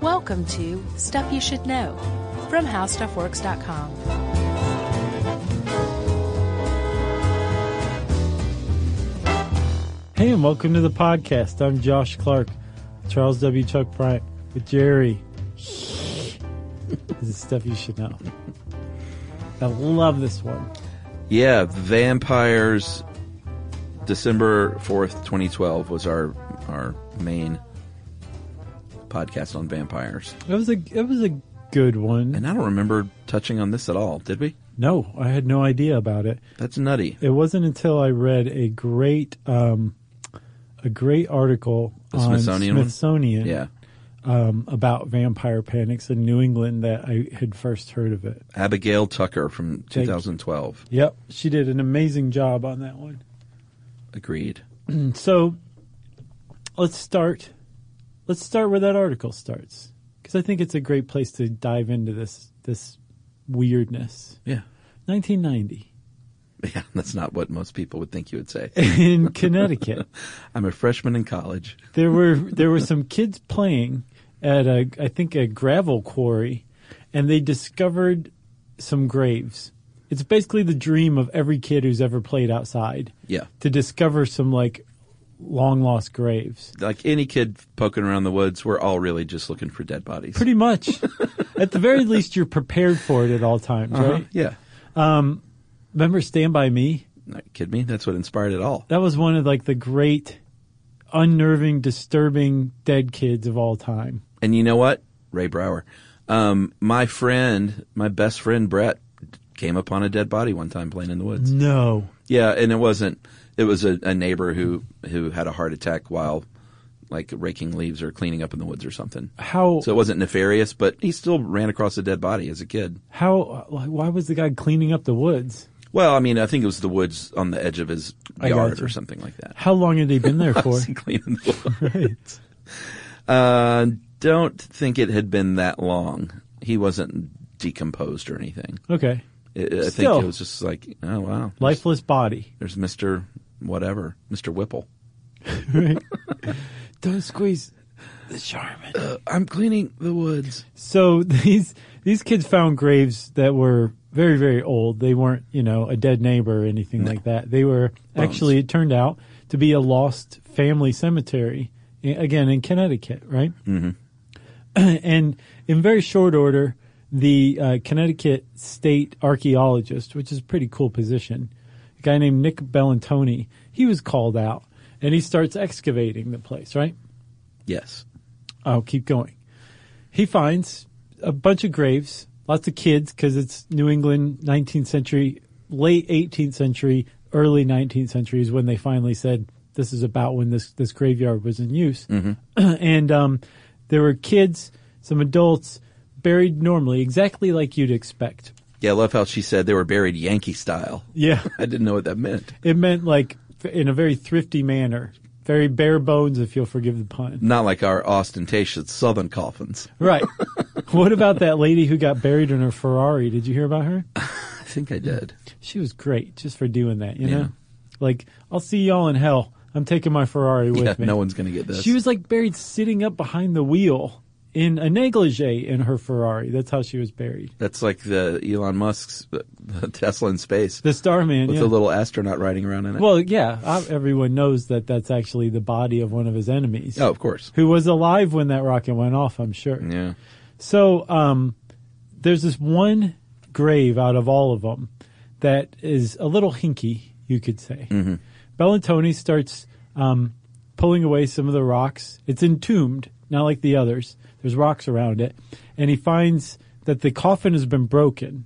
Welcome to Stuff You Should Know from HowStuffWorks.com. Hey, and welcome to the podcast. I'm Josh Clark, Charles W. Chuck Bryant, with Jerry. This is Stuff You Should Know. I love this one. Yeah, Vampires, December 4th, 2012 was our main podcast on vampires. It was a good one. And I don't remember touching on this at all, did we? No, I had no idea about it. That's nutty. It wasn't until I read a great article The on Smithsonian? Yeah. About vampire panics in New England that I had first heard of it. Abigail Tucker from 2012. Yep, she did an amazing job on that one. Agreed. So let's start where that article starts, because I think it's a great place to dive into this weirdness. Yeah. 1990. Yeah, that's not what most people would think you would say. In Connecticut. I'm a freshman in college. There were some kids playing at a gravel quarry, and they discovered some graves. It's basically the dream of every kid who's ever played outside. Yeah. To discover some long lost graves. Like any kid poking around the woods, we're all really just looking for dead bodies. Pretty much. At the very least, you're prepared for it at all times, right? Yeah. Remember Stand By Me? Not kidding me? That's what inspired it all. That was one of the great, unnerving, disturbing dead kids of all time. And you know what? Ray Brower. My best friend Brett came upon a dead body one time playing in the woods. No. Yeah, and it was a neighbor who had a heart attack while raking leaves or cleaning up in the woods or something. So it wasn't nefarious, but he still ran across a dead body as a kid. Why was the guy cleaning up the woods? Well, I mean, I think it was the woods on the edge of his yard or something like that. How long had he been there for? Cleaning the woods. Right. Don't think it had been that long. He wasn't decomposed or anything. Okay. I think it was just oh, wow. Lifeless body. There's Mr. Whatever, Mr. Whipple. Right. Don't squeeze the Charmin. I'm cleaning the woods. So these kids found graves that were very, very old. They weren't, a dead neighbor or anything like that. They were actually, it turned out to be a lost family cemetery, again, in Connecticut, right? Mm-hmm. And in very short order, the Connecticut State Archaeologist, which is a pretty cool position, a guy named Nick Bellantoni, he was called out, and he starts excavating the place, right? Yes. I'll keep going. He finds a bunch of graves, lots of kids, because it's New England, 19th century, late 18th century, early 19th century is when they finally said this is about when this graveyard was in use. Mm-hmm. And there were kids, some adults, buried normally, exactly like you'd expect. Yeah, I love how she said they were buried Yankee style. Yeah. I didn't know what that meant. It meant in a very thrifty manner. Very bare bones, if you'll forgive the pun. Not like our ostentatious Southern coffins. Right. What about that lady who got buried in her Ferrari? Did you hear about her? I think I did. She was great just for doing that, you know? I'll see y'all in hell. I'm taking my Ferrari with me. No one's going to get this. She was buried sitting up behind the wheel in a negligee in her Ferrari. That's how she was buried. That's like the Elon Musk's the Tesla in space. The Starman, with the little astronaut riding around in it. Well, yeah. Everyone knows that that's actually the body of one of his enemies. Oh, of course. Who was alive when that rocket went off, I'm sure. Yeah. So there's this one grave out of all of them that is a little hinky, you could say. Mm-hmm. Bellantoni starts pulling away some of the rocks. It's entombed, not like the others. There's rocks around it. And he finds that the coffin has been broken.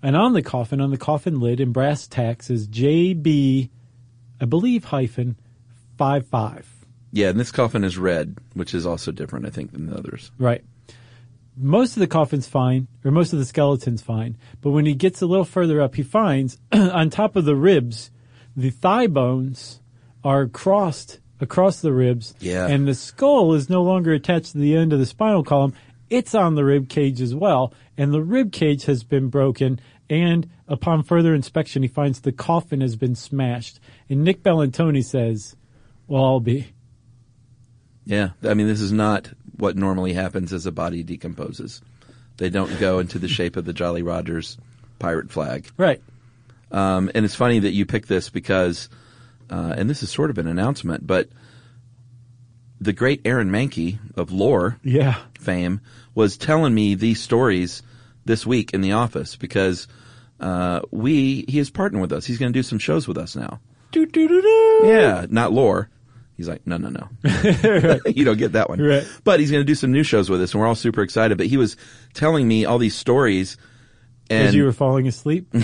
And on the coffin lid in brass tacks is JB, I believe, -55. Yeah, and this coffin is red, which is also different, I think, than the others. Right. Most of the coffin's fine, or most of the skeleton's fine. But when he gets a little further up, he finds on top of the ribs, the thigh bones are crossed across the ribs. Yeah. And the skull is no longer attached to the end of the spinal column. It's on the rib cage as well. And the rib cage has been broken. And upon further inspection, he finds the coffin has been smashed. And Nick Bellantoni says, well, I'll be. Yeah. I mean, this is not what normally happens as a body decomposes. They don't go into the shape of the Jolly Rogers pirate flag. Right. And it's funny that you picked this because, and this is sort of an announcement, but the great Aaron Mahnke of lore fame was telling me these stories this week in the office because he is partnering with us. He's going to do some shows with us now. Yeah, not lore. He's like, no. You don't get that one. Right. But he's going to do some new shows with us, and we're all super excited. But he was telling me all these stories. As you were falling asleep?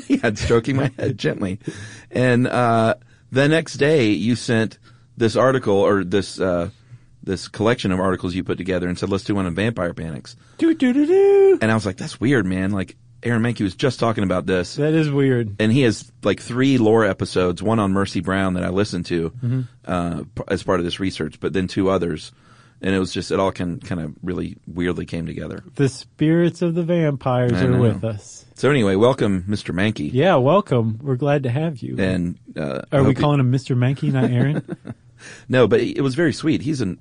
Yeah, stroking my head gently. And the next day, you sent this article, or this collection of articles you put together and said, let's do one on vampire panics. And I was like, that's weird, man. Like, Aaron Mahnke was just talking about this. That is weird. And he has like 3 lore episodes, one on Mercy Brown that I listened to as part of this research, but then 2 others. And it was just, it all kind of really weirdly came together. The spirits of the vampires are with us. So anyway, welcome, Mr. Mahnke. Yeah, welcome. We're glad to have you. And are we calling him Mr. Mahnke, not Aaron? No, but it was very sweet. He's a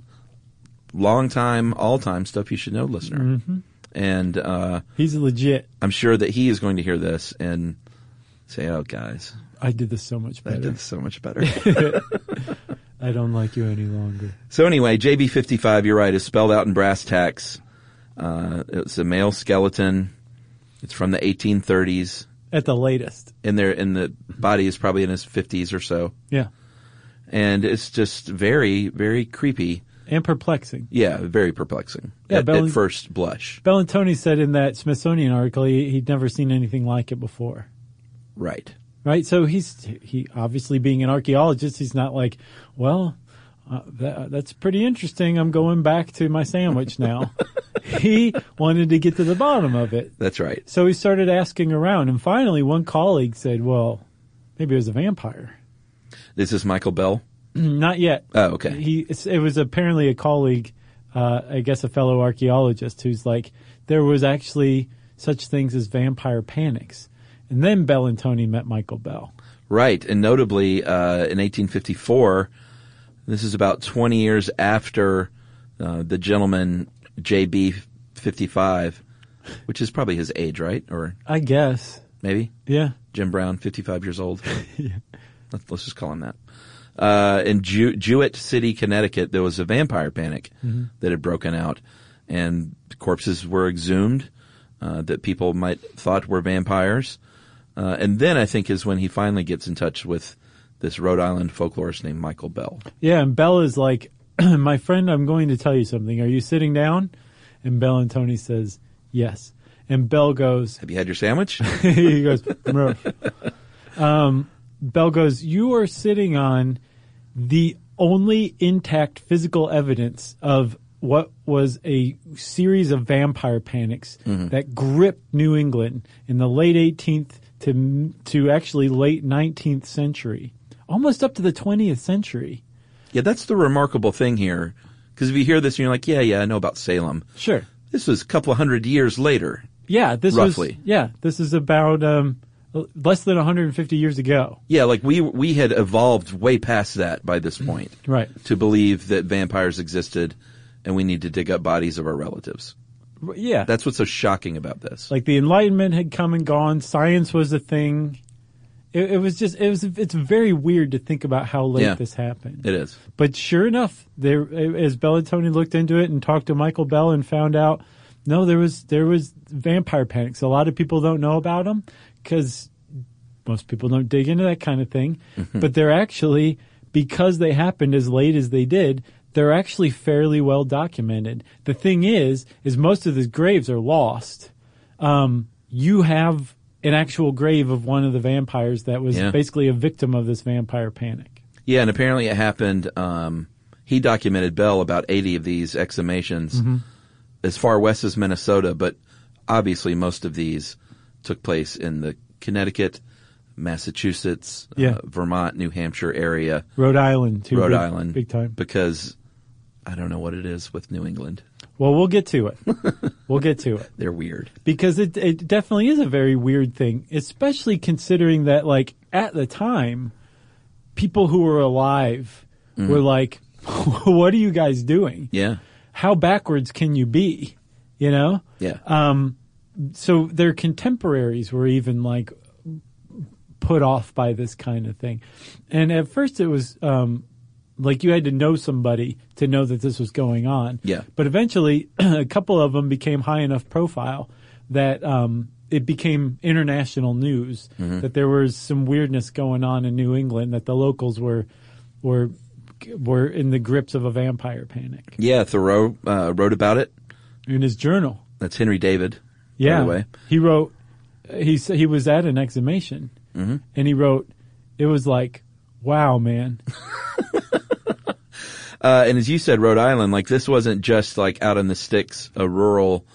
long-time, all-time Stuff You Should Know listener. Mm-hmm. And he's legit. I'm sure that he is going to hear this and say, oh, guys. I did this so much better. I did this so much better. I don't like you any longer. So anyway, JB55, you're right, is spelled out in brass tacks. It's a male skeleton. It's from the 1830s. At the latest. And the body is probably in his 50s or so. Yeah. And it's just very, very creepy. And perplexing. Yeah, very perplexing. Yeah, at first blush. Bellantoni said in that Smithsonian article he'd never seen anything like it before. Right. Right? So he obviously being an archaeologist, he's not like, well, that's pretty interesting. I'm going back to my sandwich now. He wanted to get to the bottom of it. That's right. So he started asking around, and finally one colleague said, well, maybe it was a vampire. This is Michael Bell? Not yet. Oh, okay. It was apparently a colleague, I guess a fellow archaeologist, who's like, there was actually such things as vampire panics. And then Bellantoni met Michael Bell. Right. And notably, in 1854, this is about 20 years after the gentleman J.B. 55, which is probably his age, right? Or I guess. Maybe? Yeah. Jim Brown, 55 years old. Yeah. Let's just call him that. In Jewett City, Connecticut, there was a vampire panic that had broken out, and corpses were exhumed that people might thought were vampires. And then I think is when he finally gets in touch with this Rhode Island folklorist named Michael Bell. Yeah, and Bell is like, my friend, I'm going to tell you something. Are you sitting down? And Bellantoni says, yes. And Bell goes, have you had your sandwich? He goes, Bell goes, you are sitting on the only intact physical evidence of what was a series of vampire panics that gripped New England in the late 18th to actually late 19th century, almost up to the 20th century. Yeah, that's the remarkable thing here. Because if you hear this and you're like, yeah, I know about Salem. Sure. This was a couple of hundred years later. Yeah, roughly. This is about less than 150 years ago. Yeah, like we had evolved way past that by this point. Right. To believe that vampires existed and we need to dig up bodies of our relatives. Yeah. That's what's so shocking about this. Like the Enlightenment had come and gone. Science was a thing. It's very weird to think about how late this happened. It is. But sure enough, as Bellantoni looked into it and talked to Michael Bell and found out, no, there was vampire panics. A lot of people don't know about them because most people don't dig into that kind of thing. But they're actually, because they happened as late as they did, they're actually fairly well documented. The thing is most of the graves are lost. You have an actual grave of one of the vampires that was basically a victim of this vampire panic. Yeah, and apparently it happened, he documented, Bell, about 80 of these exhumations as far west as Minnesota, but obviously most of these took place in the Connecticut, Massachusetts, Vermont, New Hampshire area. Rhode Island, too. Rhode Island. Big time. Because I don't know what it is with New England. Well, we'll get to it. We'll get to it. They're weird. Because it definitely is a very weird thing, especially considering that, like, at the time, people who were alive were like, what are you guys doing? Yeah. how backwards can you be? You know? Yeah. So their contemporaries were even like put off by this kind of thing. And at first it was like you had to know somebody to know that this was going on. Yeah. But eventually a couple of them became high enough profile that it became international news, that there was some weirdness going on in New England, that the locals were in the grips of a vampire panic. Yeah, Thoreau wrote about it in his journal. That's Henry David. Yeah, by the way. He wrote. He was at an exhumation, and he wrote. It was like, wow, man. And as you said, Rhode Island, like this wasn't just like out in the sticks, a rural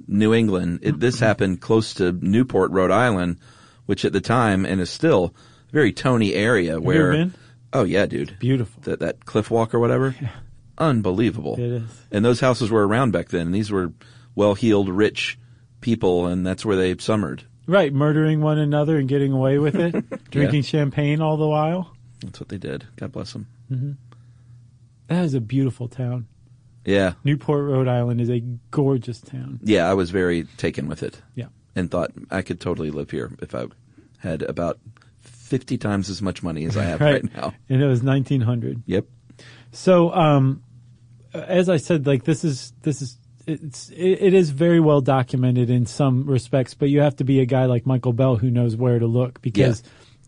New England. This happened close to Newport, Rhode Island, which at the time and is still a very Tony area. Have you ever been? Oh yeah, dude, Beautiful. That cliff walk or whatever, unbelievable. It is. And those houses were around back then. And these were well-heeled, rich people, and that's where they summered. Right, murdering one another and getting away with it, drinking champagne all the while. That's what they did. God bless them. Mm-hmm. That is a beautiful town. Yeah. Newport, Rhode Island is a gorgeous town. Yeah, I was very taken with it. Yeah. And thought I could totally live here if I had about 50 times as much money as I have right now. And it was 1900. Yep. So, as I said, like it is very well documented in some respects, but you have to be a guy like Michael Bell who knows where to look because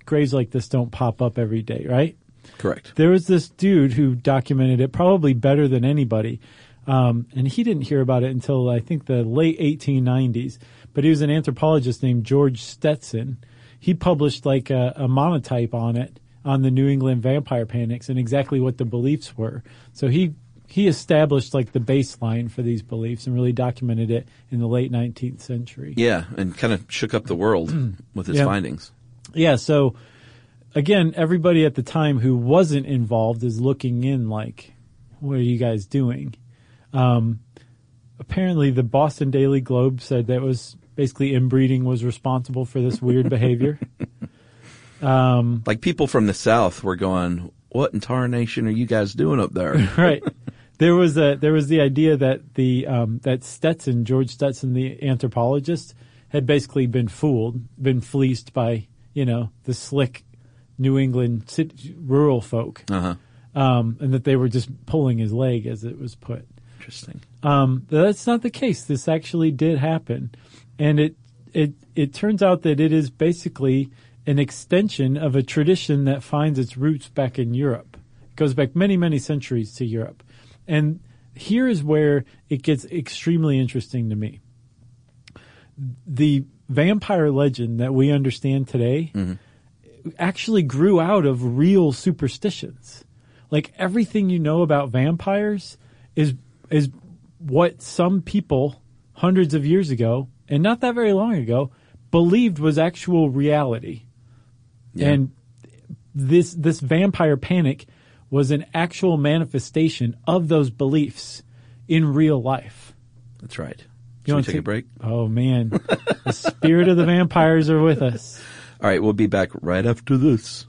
graves like this don't pop up every day, right? Correct. There was this dude who documented it probably better than anybody, and he didn't hear about it until I think the late 1890s, but he was an anthropologist named George Stetson. He published like a monotype on it, on the New England vampire panics and exactly what the beliefs were. So he established like the baseline for these beliefs and really documented it in the late 19th century. Yeah, and kind of shook up the world with his findings. Yeah, so again, everybody at the time who wasn't involved is looking in like, what are you guys doing? Apparently the Boston Daily Globe said that was basically inbreeding was responsible for this weird behavior. Like people from the South were going, what in tarnation are you guys doing up there? Right. There was the idea that that Stetson, George Stetson, the anthropologist, had basically been fooled, been fleeced by, the slick New England rural folk. And that they were just pulling his leg, as it was put. Interesting. That's not the case. This actually did happen. And it turns out that it is basically an extension of a tradition that finds its roots back in Europe. It goes back many, many centuries to Europe. And here is where it gets extremely interesting to me. The vampire legend that we understand today actually grew out of real superstitions. Like everything you know about vampires is what some people hundreds of years ago, and not that very long ago, believed was actual reality. Yeah. And this vampire panic was an actual manifestation of those beliefs in real life. That's right. Should we take a break? Oh, man. The spirit of the vampires are with us. All right, we'll be back right after this.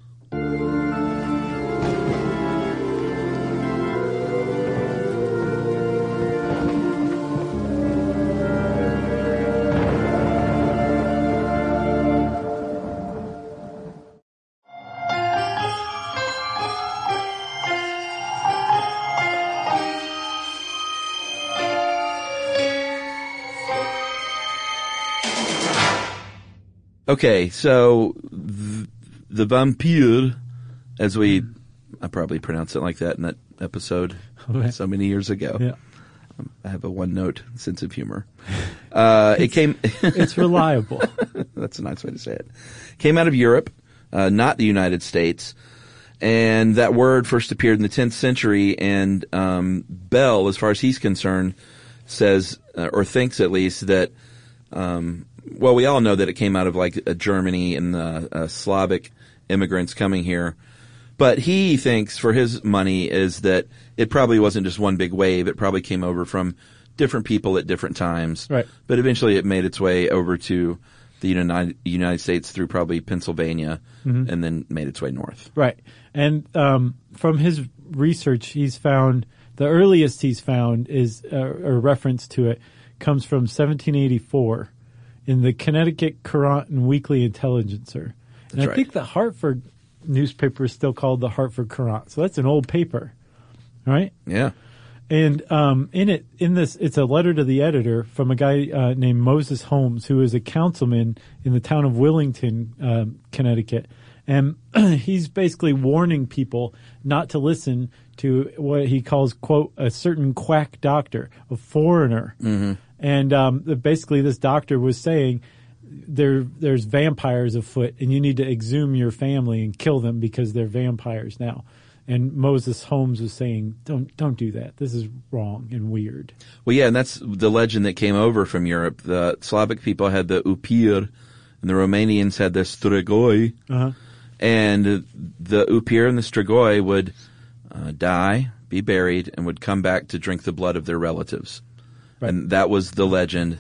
Okay, so the vampire, as I probably pronounced it like that in that episode so many years ago. Yeah. I have a one-note sense of humor. It's reliable. That's a nice way to say it. Came out of Europe, not the United States, and that word first appeared in the 10th century. And Bell, as far as he's concerned, says or thinks at least that. Well, we all know that it came out of like Germany and the Slavic immigrants coming here. But he thinks, for his money, is that it probably wasn't just one big wave. It probably came over from different people at different times. Right. But eventually it made its way over to the United States through probably Pennsylvania and then made its way north. Right. And from his research, he's found The earliest he's found is a reference to it comes from 1784 in the Connecticut Courant and Weekly Intelligencer. And I think the Hartford newspaper is still called the Hartford Courant. So that's an old paper, right? Yeah. And in this, it's a letter to the editor from a guy named Moses Holmes, who is a councilman in the town of Willington, Connecticut. And he's basically warning people not to listen to what he calls, quote, a certain quack doctor, a foreigner. Mm-hmm. And basically this doctor was saying there's vampires afoot, and you need to exhume your family and kill them because they're vampires now. And Moses Holmes was saying, don't do that. This is wrong and weird. Well, yeah, and that's the legend that came over from Europe. The Slavic people had the Upir, and the Romanians had the Strigoi. Uh-huh. And the Upir and the Strigoi would die, be buried, and would come back to drink the blood of their relatives. Right. And that was the legend.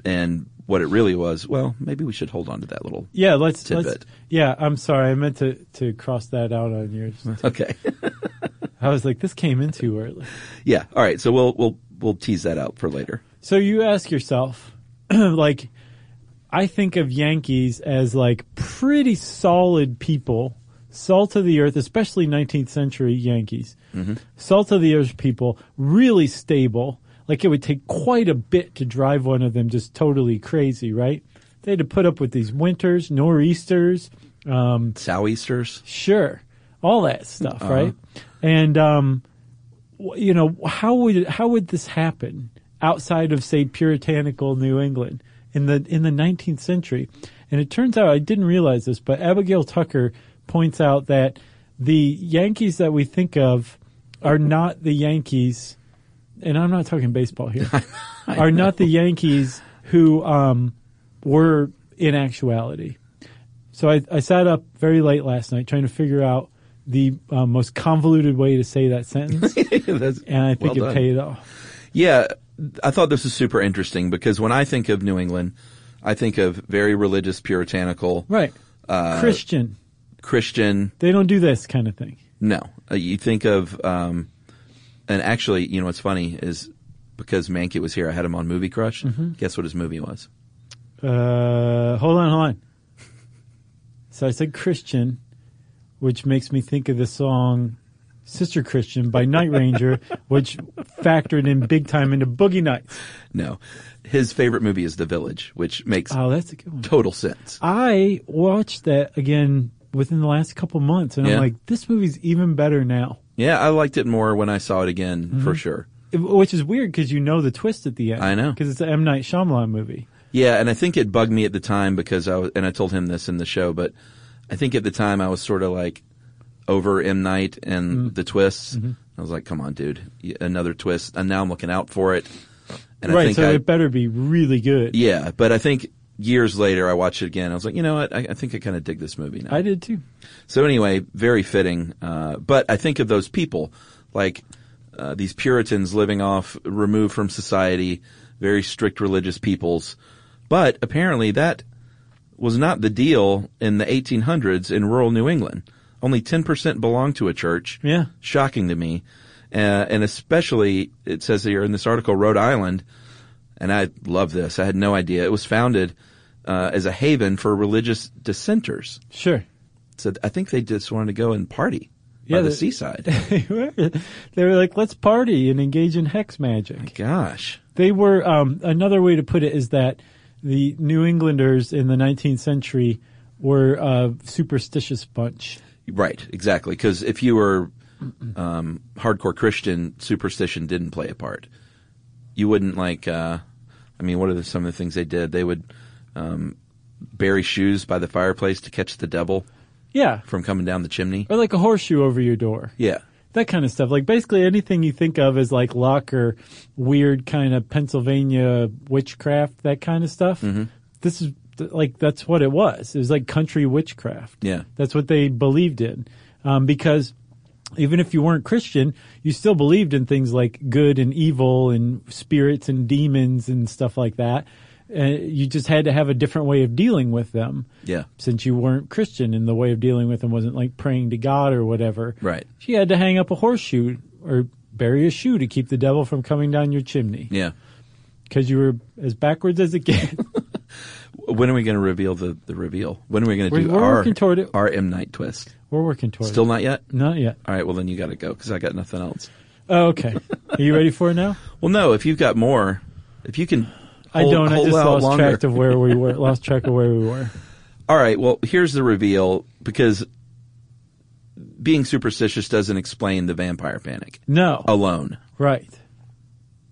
And what it really was, well, maybe we should hold on to that little tidbit. Yeah, I'm sorry. I meant to cross that out on yours. Okay. I was like, this came in too early. Yeah. All right. So we'll tease that out for later. So you ask yourself, like, I think of Yankees as like pretty solid people, salt of the earth, especially 19th century Yankees. Mm-hmm. Salt of the earth people, really stable. Like, it would take quite a bit to drive one of them just totally crazy, right? They had to put up with these winters, nor'easters. Sou'easters? Sure. All that stuff, right? And, how would this happen outside of, say, puritanical New England in the 19th century? And it turns out, I didn't realize this, but Abigail Tucker points out that the Yankees that we think of are not the Yankees, and I'm not talking baseball here, are not the Yankees who were in actuality. So I sat up very late last night trying to figure out the most convoluted way to say that sentence, and I think it paid off. Yeah, I thought this was super interesting because when I think of New England, I think of very religious, puritanical. Right. Christian. They don't do this kind of thing. No. You think of... and actually, you know what's funny is because Mankey was here, I had him on Movie Crush. Mm-hmm. Guess what his movie was? Hold on. So I said Christian, which makes me think of the song Sister Christian by Night Ranger, which factored in big time into Boogie Nights. No. His favorite movie is The Village, which makes that's a good one. Total sense. I watched that again within the last couple months, and I'm like, this movie's even better now. Yeah, I liked it more when I saw it again, for sure. Which is weird because you know the twist at the end. I know. Because it's an M. Night Shyamalan movie. Yeah, and I think it bugged me at the time because I told him this in the show, but I think at the time I was sort of like over M. Night and the twists. Mm-hmm. I was like, come on, dude, another twist. And now I'm looking out for it. And right, I think so it better be really good. Yeah, but I think years later I watched it again. I was like, you know what, I think I kind of dig this movie now. I did too. So anyway, very fitting. But I think of those people, like these Puritans living off, removed from society, very strict religious peoples. But apparently that was not the deal in the 1800s in rural New England. Only 10% belonged to a church. Yeah. Shocking to me. And especially, it says here in this article, Rhode Island, and I love this. I had no idea. It was founded as a haven for religious dissenters. Sure. So I think they just wanted to go and party by the seaside. They were like, let's party and engage in hex magic. My gosh. They were, another way to put it is that the New Englanders in the 19th century were a superstitious bunch. Right, exactly. Because if you were hardcore Christian, superstition didn't play a part. You wouldn't what are some of the things they did? They would bury shoes by the fireplace to catch the devil. Yeah. From coming down the chimney. Or like a horseshoe over your door. Yeah. That kind of stuff. Like basically anything you think of as like luck or weird kind of Pennsylvania witchcraft, that kind of stuff. Mm-hmm. This is like, that's what it was. It was like country witchcraft. Yeah. That's what they believed in. Because even if you weren't Christian, you still believed in things like good and evil and spirits and demons and stuff like that. You just had to have a different way of dealing with them. Yeah. Since you weren't Christian and the way of dealing with them wasn't like praying to God or whatever. Right. You had to hang up a horseshoe or bury a shoe to keep the devil from coming down your chimney. Yeah. Because you were as backwards as it gets. When are we going to reveal the reveal? When are we going to do we're working toward it. our M. Night twist? We're working toward it. Still not yet? Not yet. All right, well, then you got to go because I got nothing else. Oh, okay. Are you ready for it now? Well, no, if you've got more, if you can I don't. I just lost longer. track of where we were. Lost track of where we were. All right, well, here's the reveal because being superstitious doesn't explain the vampire panic. No. Alone. Right.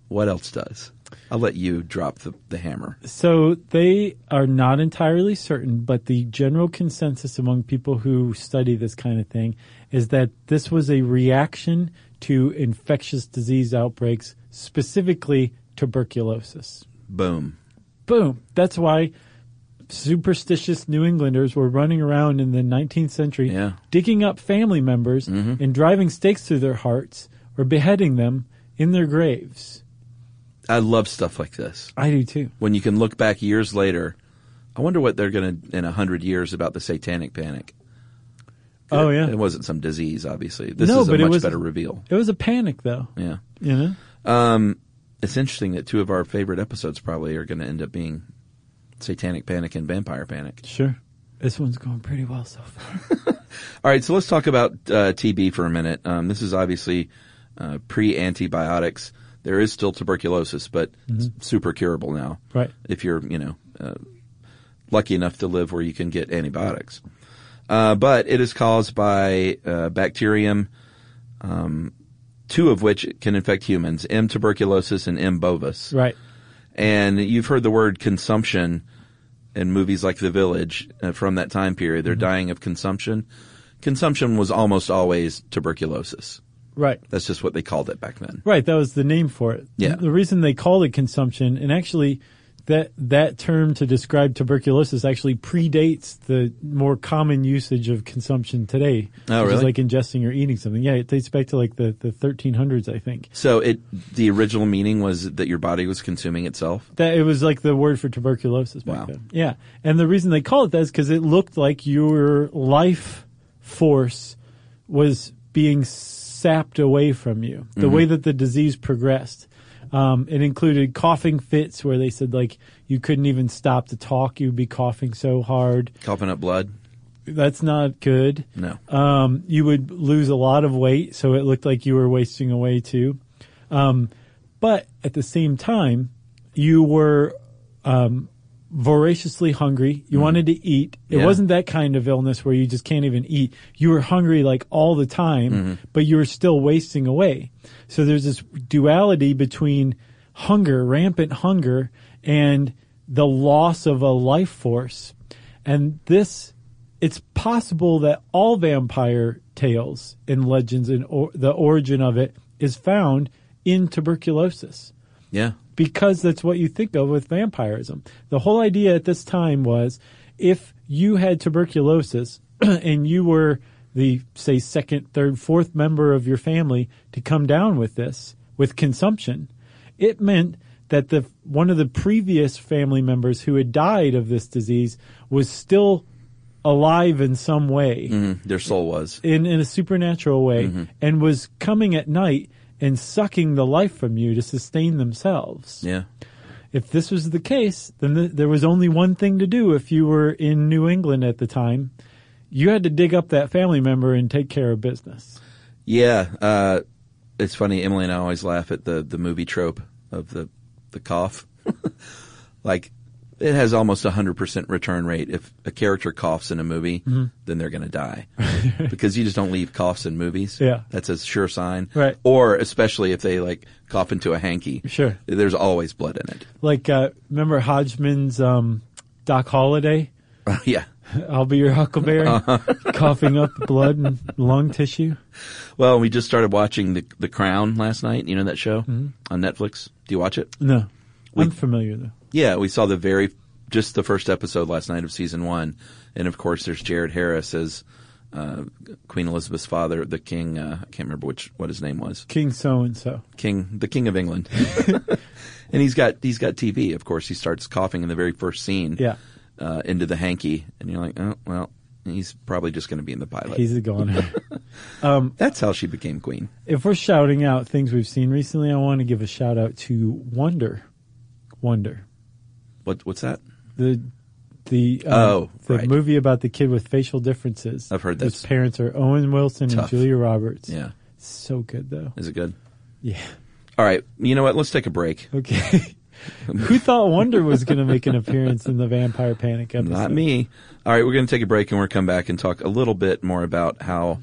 What else does? I'll let you drop the hammer. So they are not entirely certain, but the general consensus among people who study this kind of thing is that this was a reaction to infectious disease outbreaks, specifically tuberculosis. Boom. Boom. That's why superstitious New Englanders were running around in the 19th century digging up family members and driving stakes through their hearts or beheading them in their graves. I love stuff like this. I do too. When you can look back years later, I wonder what they're going to, in 100 years, about the satanic panic. Oh, yeah. It wasn't some disease, obviously. This is a much better reveal. It was a panic, though. Yeah. You know? It's interesting that two of our favorite episodes probably are going to end up being Satanic Panic and Vampire Panic. Sure. This one's going pretty well so far. All right, so let's talk about TB for a minute. This is obviously pre-antibiotics. There is still tuberculosis, but it's super curable now. Right. If you're, lucky enough to live where you can get antibiotics. But it is caused by bacterium, two of which can infect humans, M. tuberculosis and M. bovis. Right. And you've heard the word consumption in movies like The Village from that time period. They're dying of consumption. Consumption was almost always tuberculosis. Right. That's just what they called it back then. Right. That was the name for it. Yeah. The reason they called it consumption, and actually that term to describe tuberculosis actually predates the more common usage of consumption today. Oh, which really? is like ingesting or eating something. Yeah, it dates back to like the 1300s, I think. So the original meaning was that your body was consuming itself? That it was like the word for tuberculosis back then. Yeah. And the reason they call it that is because it looked like your life force was being sapped away from you. The way that the disease progressed. It included coughing fits where they said like you couldn't even stop to talk. You'd be coughing so hard. Coughing up blood? That's not good. No. You would lose a lot of weight, so it looked like you were wasting away too. But at the same time, you were voraciously hungry. You wanted to eat. It wasn't that kind of illness where you just can't even eat. You were hungry like all the time, but you were still wasting away. So there's this duality between hunger, rampant hunger, and the loss of a life force. And it's possible that all vampire tales and legends and the origin of it is found in tuberculosis. Yeah. Because that's what you think of with vampirism. The whole idea at this time was if you had tuberculosis and you were the, say, second, third, fourth member of your family to come down with this, with consumption, it meant that one of the previous family members who had died of this disease was still alive in some way. Their soul was. In a supernatural way, and was coming at night and sucking the life from you to sustain themselves. Yeah. If this was the case, then there was only one thing to do if you were in New England at the time. You had to dig up that family member and take care of business. Yeah. It's funny, Emily and I always laugh at the movie trope of the cough. Like, it has almost 100% return rate. If a character coughs in a movie, then they're going to die. Because you just don't leave coughs in movies. Yeah. That's a sure sign. Right. Or especially if they like cough into a hanky. Sure. There's always blood in it. Like, remember Hodgman's Doc Holliday? Yeah. I'll be your Huckleberry, coughing up blood and lung tissue. Well, we just started watching The Crown last night. You know that show on Netflix? Do you watch it? No. I'm familiar, though. Yeah, we saw just the first episode last night of season 1. And of course, there's Jared Harris as Queen Elizabeth's father, the king. I can't remember what his name was. King so-and-so. The King of England. And he's got TB. Of course, he starts coughing in the very first scene. Yeah. Into the hanky. And you're like, oh, well, He's probably just going to be in the pilot. He's a goner. That's how she became queen. If we're shouting out things we've seen recently, I want to give a shout out to Wonder. What's that? The right. movie about the kid with facial differences. I've heard this. His parents are Owen Wilson and Julia Roberts. Yeah. So good, though. Is it good? Yeah. All right. You know what? Let's take a break. Okay. Who thought Wonder was going to make an appearance in the Vampire Panic episode? Not me. All right. We're going to take a break and we're going to come back and talk a little bit more about how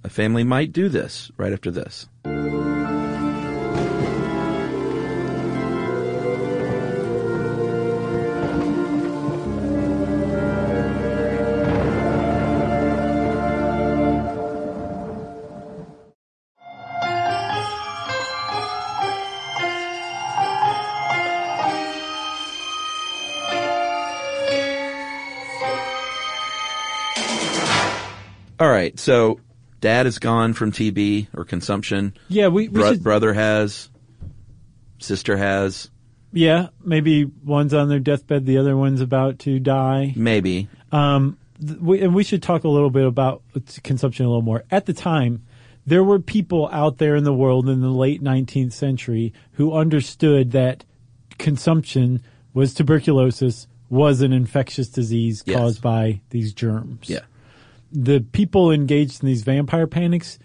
a family might do this right after this. All right, so Dad is gone from TB or consumption. Yeah, we should... Brother has. Sister has. Yeah, maybe one's on their deathbed, the other one's about to die. Maybe. And we should talk a little bit about consumption a little more. At the time, there were people out there in the world in the late 19th century who understood that consumption was tuberculosis, was an infectious disease caused by these germs. Yeah. The people engaged in these vampire panics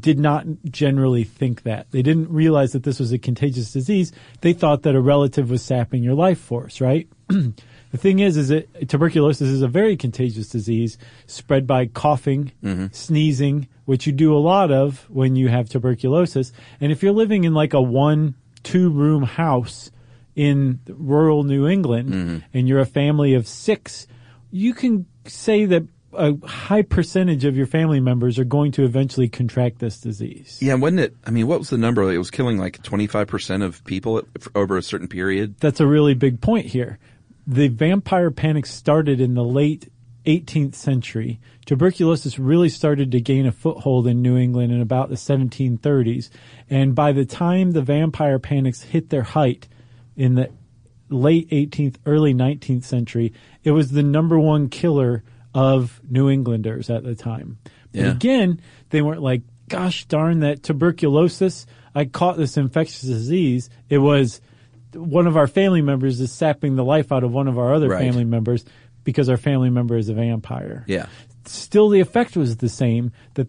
did not generally think that. They didn't realize that this was a contagious disease. They thought that a relative was sapping your life force, right? The thing is that tuberculosis is a very contagious disease spread by coughing, sneezing, which you do a lot of when you have tuberculosis. And if you're living in like a 1-2 room house in rural New England and you're a family of 6, you can say that a high percentage of your family members are going to eventually contract this disease. Yeah, wasn't it? I mean, what was the number? It was killing like 25% of people over a certain period. That's a really big point here. The vampire panic started in the late 18th century. Tuberculosis really started to gain a foothold in New England in about the 1730s. And by the time the vampire panics hit their height in the late 18th, early 19th century, it was the number one killer of New Englanders at the time. But again, they weren't like, gosh darn that tuberculosis, I caught this infectious disease. It was one of our family members is sapping the life out of one of our other family members because our family member is a vampire. Yeah. Still the effect was the same, that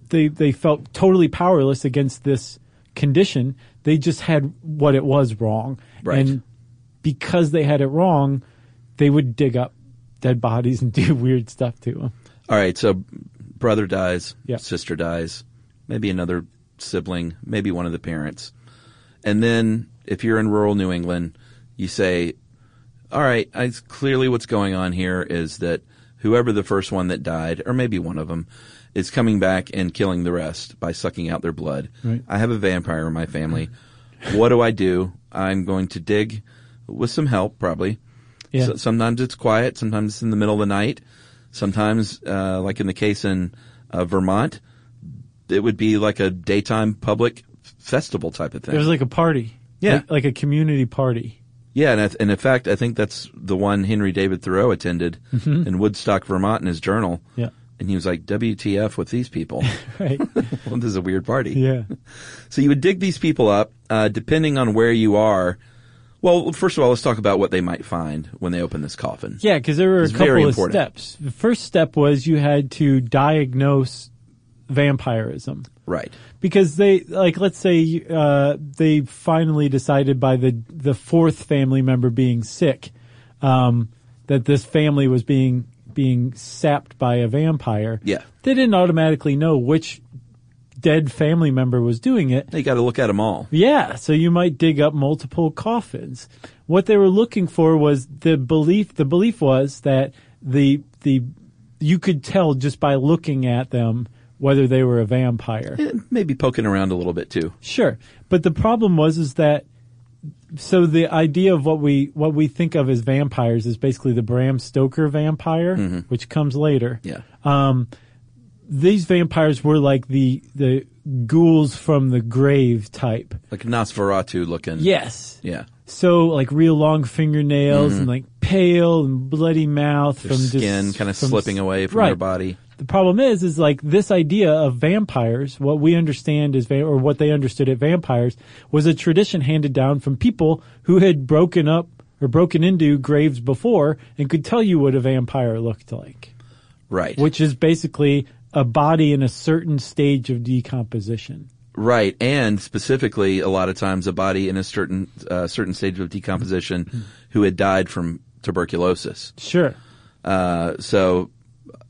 they felt totally powerless against this condition. They just had what it was wrong. Right. And because they had it wrong, they would dig up dead bodies and do weird stuff to them. All right, so brother dies, sister dies, maybe another sibling, maybe one of the parents. And then if you're in rural New England, you say, all right, clearly what's going on here is that whoever the first one that died, or maybe one of them, is coming back and killing the rest by sucking out their blood. Right. I have a vampire in my family. What do? I'm going to dig with some help, probably. Yeah. So sometimes it's quiet. Sometimes it's in the middle of the night. Sometimes, like in the case in Vermont, it would be like a daytime public festival type of thing. It was like a party. Yeah. Like a community party. Yeah, and in fact, I think that's the one Henry David Thoreau attended in Woodstock, Vermont in his journal. Yeah. And he was like, WTF with these people. Right. Well, this is a weird party. Yeah. So you would dig these people up, depending on where you are. Well, first of all, let's talk about what they might find when they open this coffin. Yeah, because there were a couple of steps. The first step was you had to diagnose vampirism. Right. Because let's say they finally decided by the fourth family member being sick, that this family was being sapped by a vampire. Yeah. They didn't automatically know which dead family member was doing it. You got to look at them all. Yeah, so you might dig up multiple coffins. What they were looking for was the belief. The belief was that you could tell just by looking at them whether they were a vampire. Maybe poking around a little bit too. Sure, but the problem was that. So the idea of what we think of as vampires is basically the Bram Stoker vampire, which comes later. Yeah. These vampires were like the ghouls from the grave type. Like Nosferatu looking. Yes. Yeah. so like real long fingernails and like pale and bloody mouth Their from skin just, kind of from slipping away from their body. The problem is like this idea of vampires, what we understand is, or what they understood at vampires, was a tradition handed down from people who had broken up or broken into graves before and could tell you what a vampire looked like. Right. Which is basically a body in a certain stage of decomposition. Right, and specifically, a lot of times, a body in a certain stage of decomposition who had died from tuberculosis. Sure. So,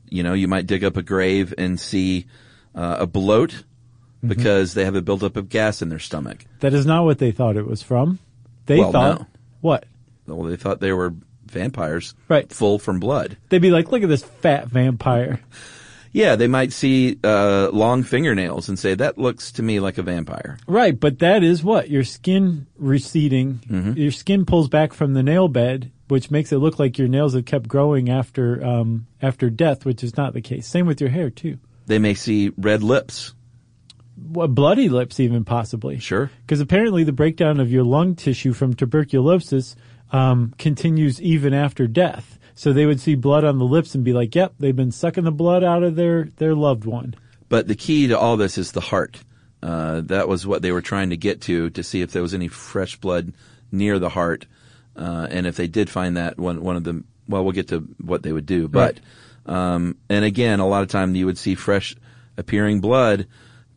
you might dig up a grave and see a bloat because they have a buildup of gas in their stomach. That is not what they thought it was from. They thought no. What? Well, they thought they were vampires, right? Full from blood. They'd be like, "Look at this fat vampire." Yeah, they might see long fingernails and say, that looks to me like a vampire. Right, but that is what? Your skin receding. Your skin pulls back from the nail bed, which makes it look like your nails have kept growing after death, which is not the case. Same with your hair, too. They may see red lips. Bloody lips, even, possibly. Sure. Because apparently the breakdown of your lung tissue from tuberculosis continues even after death. So they would see blood on the lips and be like, yep, they've been sucking the blood out of their loved one. But the key to all this is the heart. That was what they were trying to get to see if there was any fresh blood near the heart. And if they did find that, one of them, well, we'll get to what they would do. But, and again, a lot of time you would see fresh appearing blood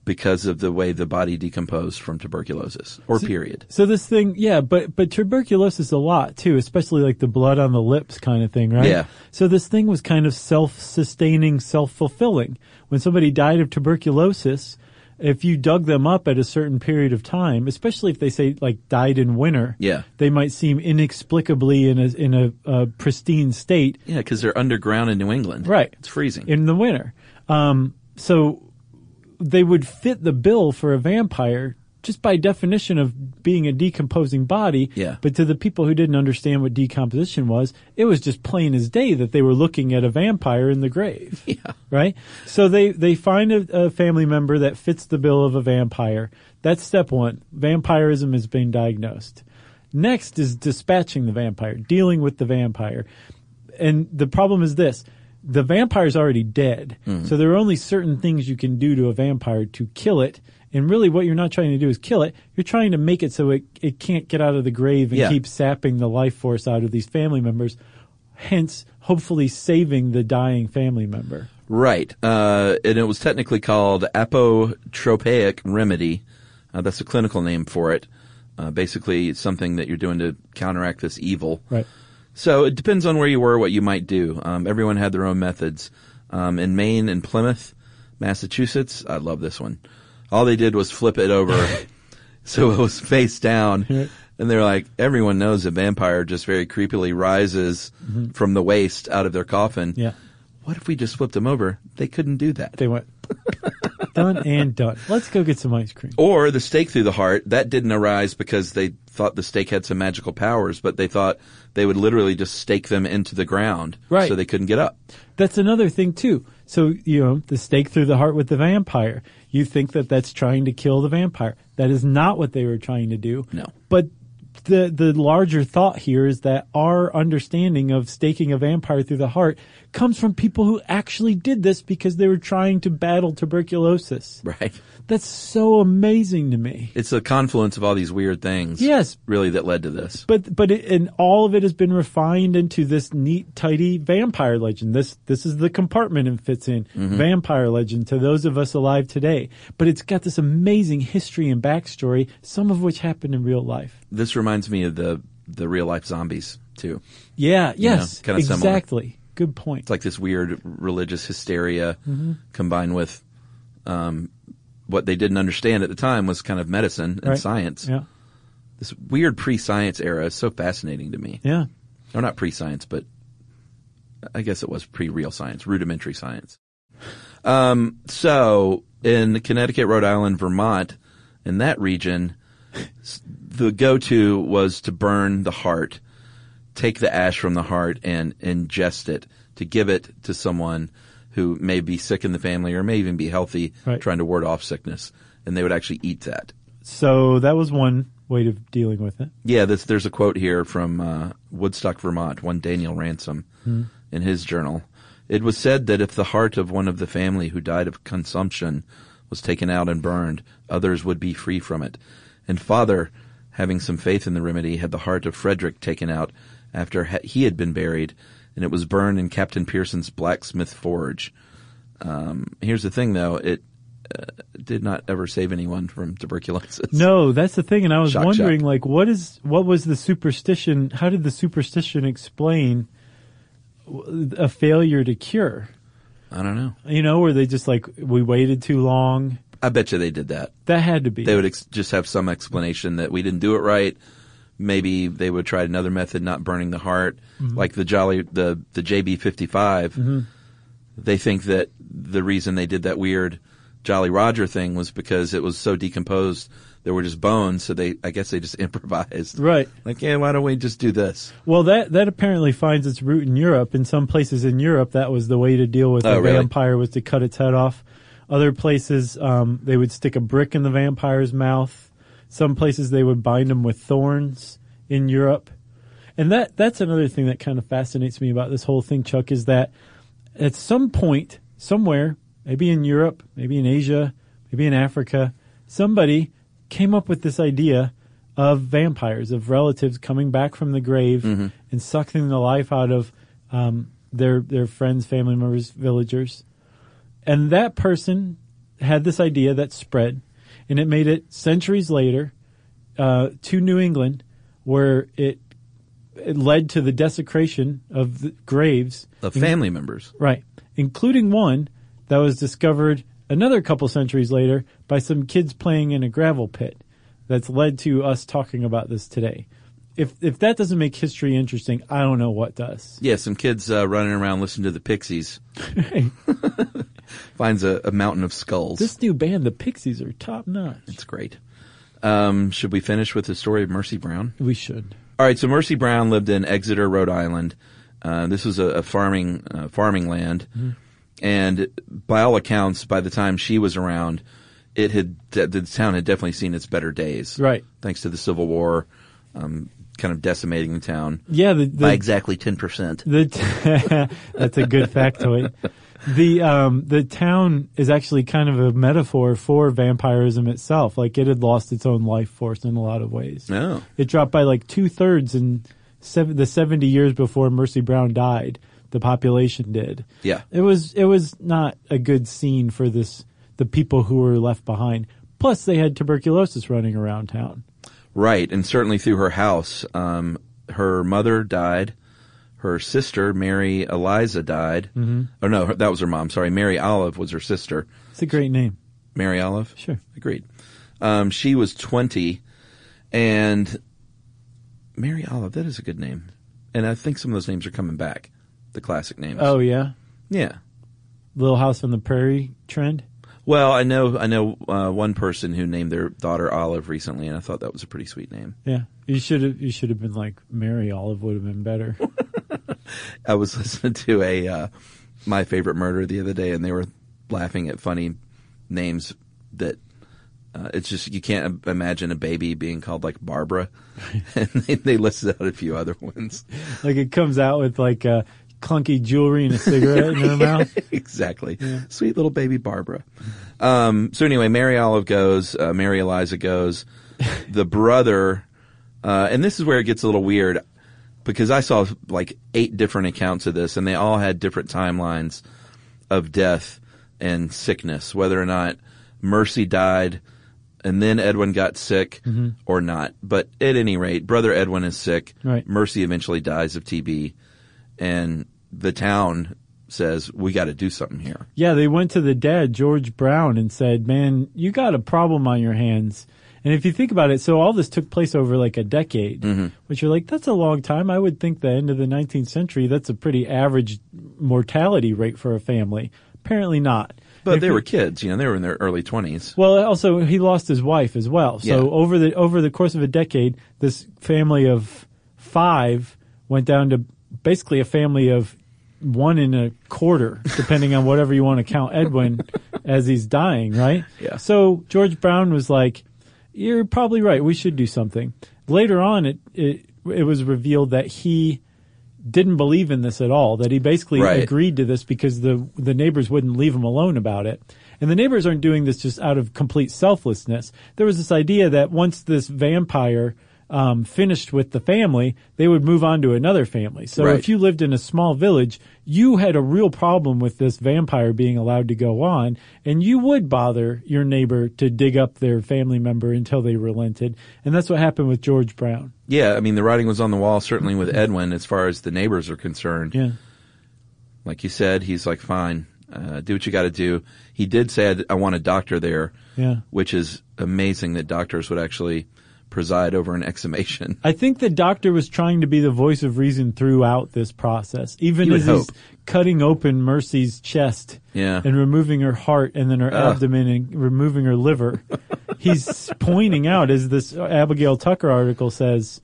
because of the way the body decomposed from tuberculosis, or period. So this thing, yeah, but tuberculosis a lot too, especially like the blood on the lips kind of thing, right? Yeah. So this thing was kind of self-sustaining, self-fulfilling. When somebody died of tuberculosis, if you dug them up at a certain period of time, especially if they say like died in winter, they might seem inexplicably in a pristine state. Yeah, because they're underground in New England. Right. It's freezing. In the winter. So they would fit the bill for a vampire just by definition of being a decomposing body. Yeah. But to the people who didn't understand what decomposition was, it was just plain as day that they were looking at a vampire in the grave. Yeah. Right? So they find a family member that fits the bill of a vampire. That's step one. Vampirism has been diagnosed. Next is dispatching the vampire, dealing with the vampire. And the problem is this. The vampire's already dead. So there are only certain things you can do to a vampire to kill it. And really what you're not trying to do is kill it. You're trying to make it so it can't get out of the grave and keep sapping the life force out of these family members. Hence, hopefully saving the dying family member. Right. And it was technically called apotropaic remedy. That's a clinical name for it. Basically, it's something that you're doing to counteract this evil. Right. So it depends on where you were, what you might do. Everyone had their own methods. In Maine and Plymouth, Massachusetts, I love this one. All they did was flip it over so it was face down. And they're like, everyone knows a vampire just very creepily rises from the waist out of their coffin. Yeah. What if we just flipped them over? They couldn't do that. They went, done and done. Let's go get some ice cream. Or the stake through the heart, that didn't arise because they thought the stake had some magical powers, but they thought they would literally just stake them into the ground so they couldn't get up. That's another thing too. So, the stake through the heart with the vampire. You think that that's trying to kill the vampire. That is not what they were trying to do. No. But the larger thought here is that our understanding of staking a vampire through the heart comes from people who actually did this because they were trying to battle tuberculosis. Right. That's so amazing to me. It's a confluence of all these weird things. Yes. Really that led to this. And all of it has been refined into this neat, tidy vampire legend. This is the compartment it fits in. Vampire legend to those of us alive today. But it's got this amazing history and backstory, some of which happened in real life. This reminds me of the real life zombies too. Yeah, yes. Kind of similar. Exactly. Good point. It's like this weird religious hysteria combined with what they didn't understand at the time was kind of medicine and science. Yeah. This weird pre-science era is so fascinating to me. Yeah. Or not pre-science, but I guess it was pre-real science, rudimentary science. So in Connecticut, Rhode Island, Vermont, in that region, the go-to was to burn the heart, take the ash from the heart and ingest it, to give it to someone who may be sick in the family or may even be healthy, trying to ward off sickness. And they would actually eat that. So that was one way of dealing with it. Yeah, there's a quote here from Woodstock, Vermont, one Daniel Ransom in his journal. It was said that if the heart of one of the family who died of consumption was taken out and burned, others would be free from it. And father, having some faith in the remedy, had the heart of Frederick taken out after he had been buried, and it was burned in Captain Pearson's blacksmith forge. Here's the thing, though. It did not ever save anyone from tuberculosis. No, that's the thing. And I was Shock. like, what was the superstition? How did the superstition explain a failure to cure? I don't know. Were they just like, we waited too long? I bet you they did that. That had to be. They would just have some explanation that we didn't do it right. Maybe they would try another method, not burning the heart, like the JB-55. They think that the reason they did that weird Jolly Roger thing was because it was so decomposed there were just bones, so I guess they just improvised. Right. Like, yeah, why don't we just do this? Well, that apparently finds its root in Europe. In some places in Europe, that was the way to deal with a vampire, was to cut its head off. Other places, they would stick a brick in the vampire's mouth. Some places they would bind them with thorns in Europe. And that's another thing that kind of fascinates me about this whole thing, Chuck, is that at some point, somewhere, maybe in Europe, maybe in Asia, maybe in Africa, somebody came up with this idea of vampires, of relatives coming back from the grave and sucking the life out of their friends, family members, villagers. And that person had this idea that spread, and it made it centuries later to New England, where it led to the desecration of the graves. Of family members. Right. Including one that was discovered another couple centuries later by some kids playing in a gravel pit. That's led to us talking about this today. If that doesn't make history interesting, I don't know what does. Yeah, some kids running around listening to the Pixies. Finds a mountain of skulls. This new band, the Pixies, are top notch. It's great. Should we finish with the story of Mercy Brown? We should. All right, so Mercy Brown lived in Exeter, Rhode Island. This was a farming land. And by all accounts, by the time she was around, the town had definitely seen its better days. Right. Thanks to the Civil War, kind of decimating the town. Yeah. By exactly 10%. That's a good factoid. The town is actually kind of a metaphor for vampirism itself. Like, it had lost its own life force in a lot of ways. Oh. It dropped by like 2/3 in the 70 years before Mercy Brown died. The population did. Yeah. It was not a good scene for the people who were left behind. Plus, they had tuberculosis running around town. Right, and certainly through her house. Her mother died. Her sister, Mary Eliza, died. Oh, no, that was her mom. Sorry, Mary Olive was her sister. It's a great name. Mary Olive? Sure. Agreed. She was 20, and Mary Olive, that is a good name. And I think some of those names are coming back, the classic names. Oh, yeah? Yeah. Little House on the Prairie trend? Well, I know one person who named their daughter Olive recently, and I thought that was a pretty sweet name. Yeah. You should have been like Mary Olive would have been better. I was listening to a My Favorite Murder the other day, and they were laughing at funny names that it's just, you can't imagine a baby being called like Barbara. And they listed out a few other ones. Like, it comes out with like clunky jewelry and a cigarette in her mouth. Exactly. Yeah. Sweet little baby Barbara. So anyway, Mary Olive goes, Mary Eliza goes, the brother, and this is where it gets a little weird, because I saw like 8 different accounts of this, and they all had different timelines of death and sickness, whether or not Mercy died and then Edwin got sick or not. But at any rate, brother Edwin is sick. Right. Mercy eventually dies of TB, and the town says, we got to do something here. Yeah, they went to the dad, George Brown, and said, man, you got a problem on your hands. And if you think about it, so all this took place over like a decade, which you're like, that's a long time. I would think the end of the 19th century, that's a pretty average mortality rate for a family. Apparently not. But they were kids, they were in their early 20s. Well, also, he lost his wife as well. So Yeah. over the course of a decade, this family of 5 went down to basically a family of 1 1/4, depending on whatever you want to count Edwin as he's dying, right? Yeah. So George Brown was like, you're probably right. We should do something. Later on, it was revealed that he didn't believe in this at all, that he basically agreed to this because the neighbors wouldn't leave him alone about it. And the neighbors aren't doing this just out of complete selflessness. There was this idea that once this vampire finished with the family, they would move on to another family. So if you lived in a small village, you had a real problem with this vampire being allowed to go on, and you would bother your neighbor to dig up their family member until they relented. And that's what happened with George Brown. Yeah, I mean, the writing was on the wall, certainly with Edwin, as far as the neighbors are concerned. Yeah. Like you said, he's like, fine, do what you got to do. He did say, I want a doctor there, which is amazing that doctors would actually preside over an exhumation. I think the doctor was trying to be the voice of reason throughout this process, even as he's cutting open Mercy's chest and removing her heart and then her abdomen and removing her liver. He's pointing out, as this Abigail Tucker article says,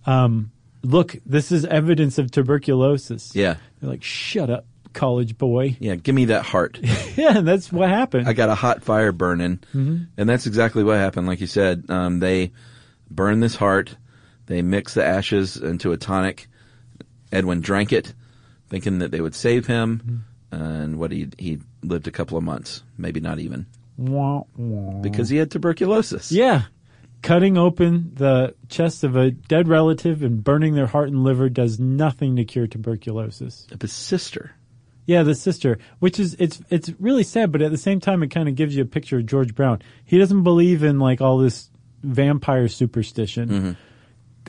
look, this is evidence of tuberculosis. Yeah. They're like, shut up, college boy. Yeah, give me that heart. Yeah, that's what happened. I got a hot fire burning. And that's exactly what happened. Like you said, they burned this heart. They mixed the ashes into a tonic. Edwin drank it, thinking that they would save him. And he lived a couple of months, maybe not even. Wah, wah. Because he had tuberculosis. Yeah. Cutting open the chest of a dead relative and burning their heart and liver does nothing to cure tuberculosis. His sister. Yeah, the sister, which is, it's really sad, but at the same time, it kind of gives you a picture of George Brown. He doesn't believe in like all this vampire superstition.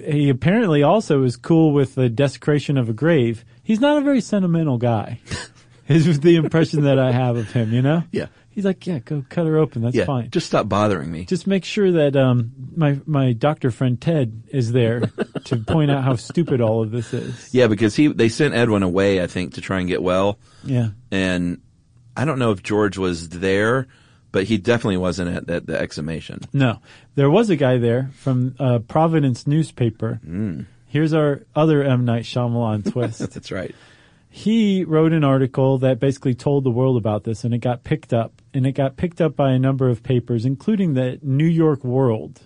He apparently also is cool with the desecration of a grave. He's not a very sentimental guy. Is the impression that I have of him, you know? Yeah. He's like, yeah, go cut her open. That's fine. Just stop bothering me. Just make sure that my doctor friend Ted is there to point out how stupid all of this is. Yeah, because they sent Edwin away, I think, to try and get well. Yeah. And I don't know if George was there, but he definitely wasn't at the exhumation. No. There was a guy there from Providence newspaper. Here's our other M. Night Shyamalan twist. That's right. He wrote an article that basically told the world about this, and it got picked up. And it got picked up by a number of papers, including the New York World.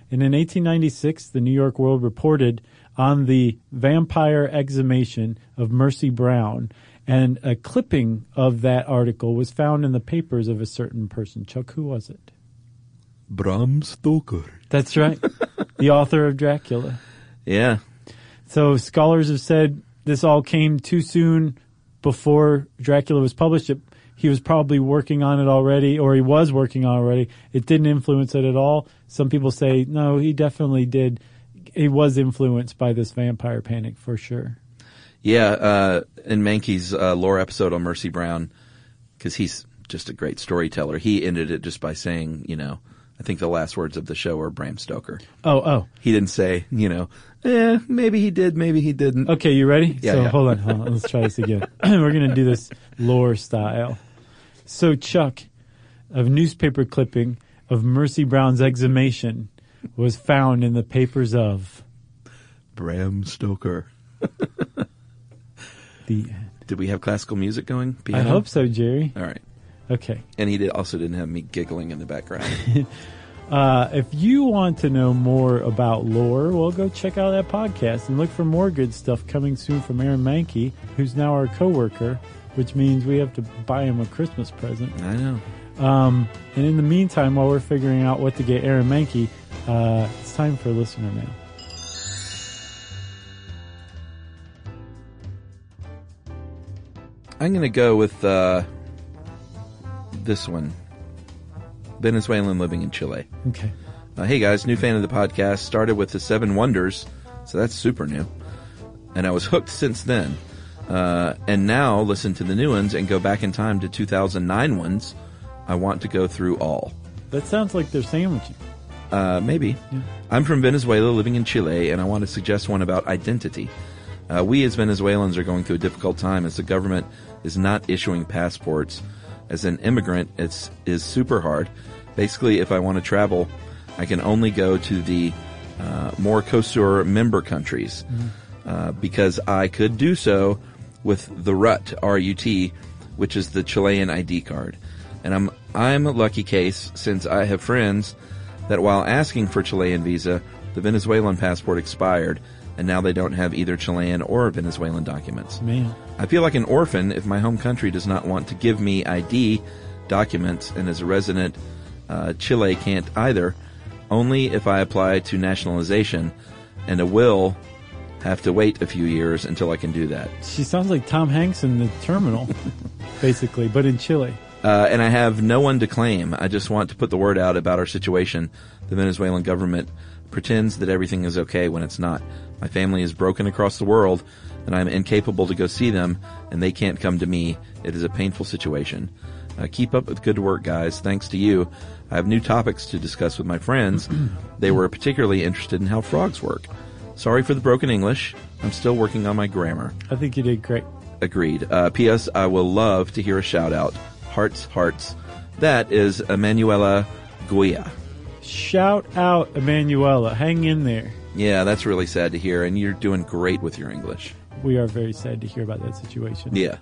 And in 1896, the New York World reported on the vampire exhumation of Mercy Brown. And a clipping of that article was found in the papers of a certain person. Chuck, who was it? Bram Stoker. That's right. The author of Dracula. Yeah. So scholars have said this all came too soon before Dracula was published. He was probably working on it already, or he was working on it already. It didn't influence it at all. Some people say, no, he definitely did. He was influenced by this vampire panic for sure. Yeah, in Mankey's lore episode on Mercy Brown, because he's just a great storyteller, he ended it just by saying, I think the last words of the show are Bram Stoker. Oh. He didn't say, maybe he did, maybe he didn't. Okay, you ready? Yeah, so yeah. Hold on. Let's try this again. We're going to do this lore style. So Chuck, a newspaper clipping of Mercy Brown's exhumation was found in the papers of Bram Stoker. The end. Did we have classical music going? Piano? I hope so, Jerry. All right. Okay. And he also didn't have me giggling in the background. If you want to know more about lore, well, go check out that podcast and look for more good stuff coming soon from Aaron Mankey, who's now our coworker, which means we have to buy him a Christmas present. I know. And in the meantime, while we're figuring out what to get Aaron Mankey, it's time for listener mail. I'm going to go with this one. Venezuelan living in Chile. Okay. Hey guys, new fan of the podcast. Started with the 7 Wonders, so that's super new. And I was hooked since then. And now listen to the new ones and go back in time to 2009 ones. I want to go through all. That sounds like they're sandwiching. Maybe. Yeah. I'm from Venezuela, living in Chile, and I want to suggest one about identity. We as Venezuelans are going through a difficult time as the government is not issuing passports. As an immigrant, it is super hard. Basically, if I want to travel, I can only go to the Mercosur member countries because I could do so with the RUT, R-U-T, which is the Chilean ID card. And I'm a lucky case since I have friends that while asking for Chilean visa, the Venezuelan passport expired, and now they don't have either Chilean or Venezuelan documents. Man. I feel like an orphan if my home country does not want to give me ID documents, and as a resident, Chile can't either, only if I apply to nationalization, and I will have to wait a few years until I can do that. She sounds like Tom Hanks in The Terminal, basically, but in Chile. And I have no one to claim. I just want to put the word out about our situation. The Venezuelan government pretends that everything is okay when it's not. My family is broken across the world, and I'm incapable to go see them, and they can't come to me. It is a painful situation. Keep up with good work, guys. Thanks to you. I have new topics to discuss with my friends. They were particularly interested in how frogs work. Sorry for the broken English. I'm still working on my grammar. I think you did great. Agreed. P.S. I will love to hear a shout-out. Hearts, hearts. That is Emanuela Goya. Shout out, Emanuela. Hang in there. Yeah, that's really sad to hear, and you're doing great with your English. We are very sad to hear about that situation. Yeah.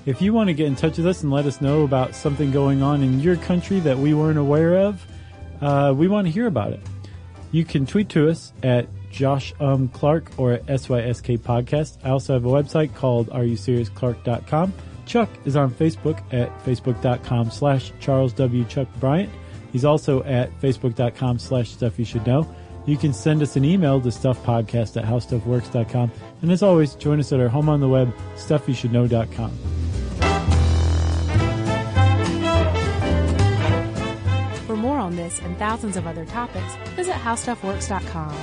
If you want to get in touch with us and let us know about something going on in your country that we weren't aware of, we want to hear about it. You can tweet to us at Josh Clark or at SYSK Podcast. I also have a website called AreYouSeriousClark.com. Chuck is on Facebook at Facebook.com/Charles W. Chuck Bryant. He's also at Facebook.com/Stuff You Should Know. You can send us an email to StuffPodcast@HowStuffWorks.com. And as always, join us at our home on the web, StuffYouShouldKnow.com. For more on this and thousands of other topics, visit HowStuffWorks.com.